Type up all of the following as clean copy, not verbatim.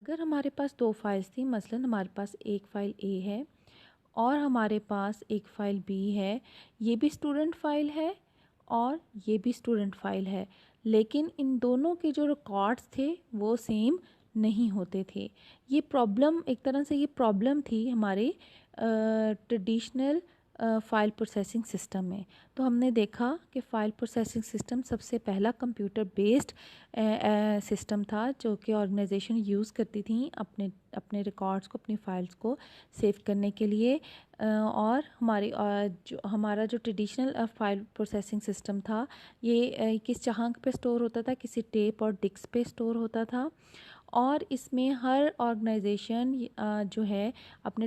अगर हमारे पास दो फाइल्स थी, मसलन हमारे पास एक फ़ाइल ए है और हमारे पास एक फ़ाइल बी है, ये भी स्टूडेंट फ़ाइल है और ये भी स्टूडेंट फ़ाइल है, लेकिन इन दोनों के जो रिकॉर्ड्स थे वो सेम नहीं होते थे। ये प्रॉब्लम, एक तरह से ये प्रॉब्लम थी हमारे ट्रेडिशनल फ़ाइल प्रोसेसिंग सिस्टम में। तो हमने देखा कि फ़ाइल प्रोसेसिंग सिस्टम सबसे पहला कंप्यूटर बेस्ड सिस्टम था जो कि ऑर्गेनाइजेशन यूज़ करती थी अपने अपने रिकॉर्ड्स को, अपनी फ़ाइल्स को सेव करने के लिए। और हमारा जो ट्रेडिशनल फ़ाइल प्रोसेसिंग सिस्टम था, ये किस जहाँ पे स्टोर होता था, किसी टेप और डिस्क पे स्टोर होता था। और इसमें हर ऑर्गेनाइजेशन जो है अपने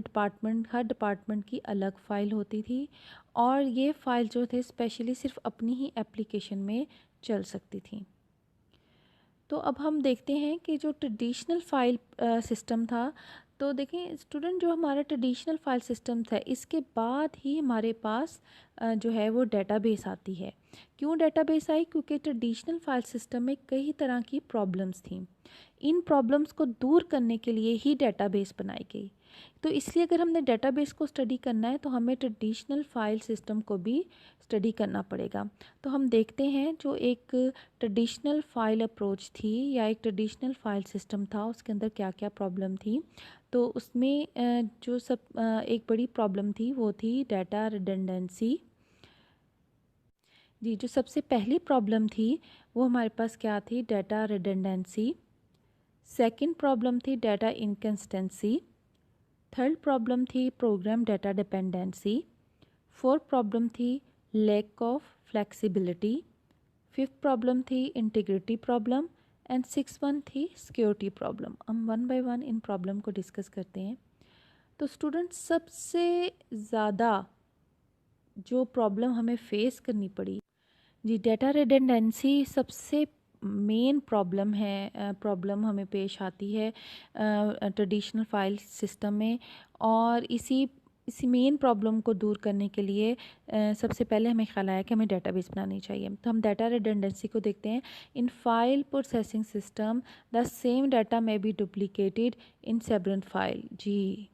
हर डिपार्टमेंट की अलग फ़ाइल होती थी और ये फ़ाइल जो थे स्पेशली सिर्फ अपनी ही एप्लीकेशन में चल सकती थी। तो अब हम देखते हैं कि जो ट्रेडिशनल फ़ाइल सिस्टम था, तो देखें स्टूडेंट, जो हमारा ट्रेडिशनल फ़ाइल सिस्टम था इसके बाद ही हमारे पास जो है वो डेटाबेस आती है। क्यों डेटाबेस आई? क्योंकि ट्रेडिशनल फ़ाइल सिस्टम में कई तरह की प्रॉब्लम्स थी। इन प्रॉब्लम्स को दूर करने के लिए ही डेटाबेस बनाई गई। तो इसलिए अगर हमने डेटाबेस को स्टडी करना है तो हमें ट्रेडिशनल फ़ाइल सिस्टम को भी स्टडी करना पड़ेगा। तो हम देखते हैं जो एक ट्रेडिशनल फ़ाइल अप्रोच थी या एक ट्रेडिशनल फ़ाइल सिस्टम था, उसके अंदर क्या क्या प्रॉब्लम थी। तो उसमें एक बड़ी प्रॉब्लम थी वो थी डाटा रिडंडेंसी। जी, जो सबसे पहली प्रॉब्लम थी वो हमारे पास क्या थी? Data redundancy. सेकंड प्रॉब्लम थी डाटा इनकंसिस्टेंसी। थर्ड प्रॉब्लम थी program data dependency. Fourth problem थी lack of flexibility. Fifth problem थी integrity problem and six one थी सिक्योरिटी प्रॉब्लम। हम वन बाय वन इन प्रॉब्लम को डिस्कस करते हैं। तो स्टूडेंट, सबसे ज़्यादा जो प्रॉब्लम हमें फेस करनी पड़ी, जी, डाटा रिडंडेंसी सबसे मेन प्रॉब्लम हमें पेश आती है ट्रेडिशनल फाइल सिस्टम में। और इसी मेन प्रॉब्लम को दूर करने के लिए सबसे पहले हमें ख्याल आया कि हमें डेटाबेस बनानी चाहिए। तो हम डाटा रिडंडेंसी को देखते हैं। In file processing system the same data may be duplicated in several file. जी,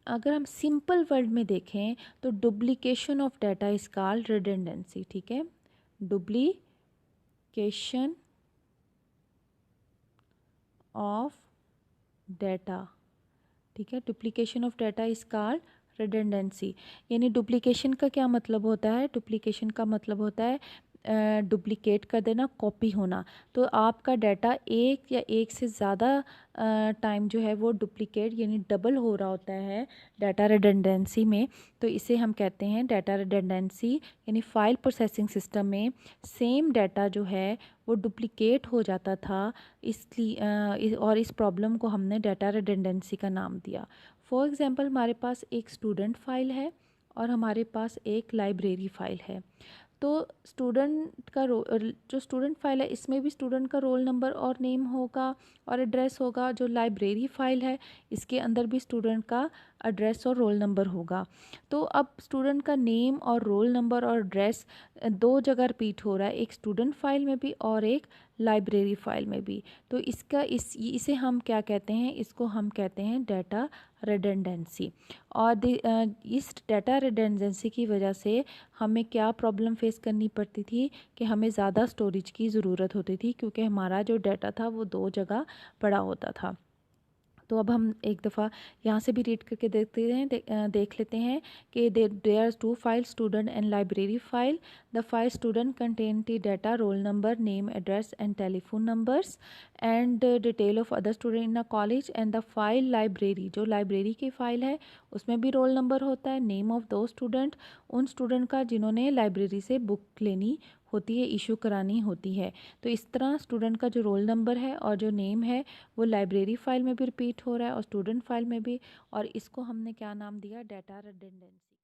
अगर हम सिंपल वर्ड में देखें तो duplication of data is called redundancy. ठीक है, डुप्लीकेशन ऑफ डाटा, ठीक है, duplication of data is called redundancy. यानी डुप्लीकेशन का क्या मतलब होता है? डुप्लीकेशन का मतलब होता है डुप्लीकेट कर देना, कॉपी होना। तो आपका डाटा एक या एक से ज़्यादा टाइम जो है वो डुप्लीकेट यानी डबल हो रहा होता है डाटा रिडंडेंसी में। तो इसे हम कहते हैं डाटा रिडंडेंसी। यानी फ़ाइल प्रोसेसिंग सिस्टम में सेम डाटा जो है वो डुप्लीकेट हो जाता था, इसलिए और इस प्रॉब्लम को हमने डाटा रिडंडेंसी का नाम दिया। फॉर एग्ज़ाम्पल, हमारे पास एक स्टूडेंट फ़ाइल है और हमारे पास एक लाइब्रेरी फ़ाइल है। तो जो स्टूडेंट फ़ाइल है इसमें भी स्टूडेंट का रोल नंबर और नेम होगा और एड्रेस होगा। जो लाइब्रेरी फ़ाइल है इसके अंदर भी स्टूडेंट का एड्रेस और रोल नंबर होगा। तो अब स्टूडेंट का नेम और रोल नंबर और एड्रेस दो जगह रिपीट हो रहा है, एक स्टूडेंट फ़ाइल में भी और एक लाइब्रेरी फ़ाइल में भी। तो इसे हम क्या कहते हैं? इसको हम कहते हैं डाटा रिडंडेंसी। और इस डाटा रिडंडेंसी की वजह से हमें क्या प्रॉब्लम फेस करनी पड़ती थी कि हमें ज़्यादा स्टोरेज की ज़रूरत होती थी, क्योंकि हमारा जो डाटा था वो दो जगह पड़ा होता था। तो अब हम एक दफ़ा यहाँ से भी रीड करके देख लेते हैं कि there are two file, student and library file. The file student contain the data, roll number, name, address and telephone numbers and detail of other student in a college. And the file library, जो library की file है उसमें भी roll number होता है, name of those student, उन student का जिन्होंने लाइब्रेरी से बुक लेनी होती है, इशू करानी होती है। तो इस तरह स्टूडेंट का जो रोल नंबर है और जो नेम है वो लाइब्रेरी फ़ाइल में भी रिपीट हो रहा है और स्टूडेंट फ़ाइल में भी। और इसको हमने क्या नाम दिया? Data redundancy.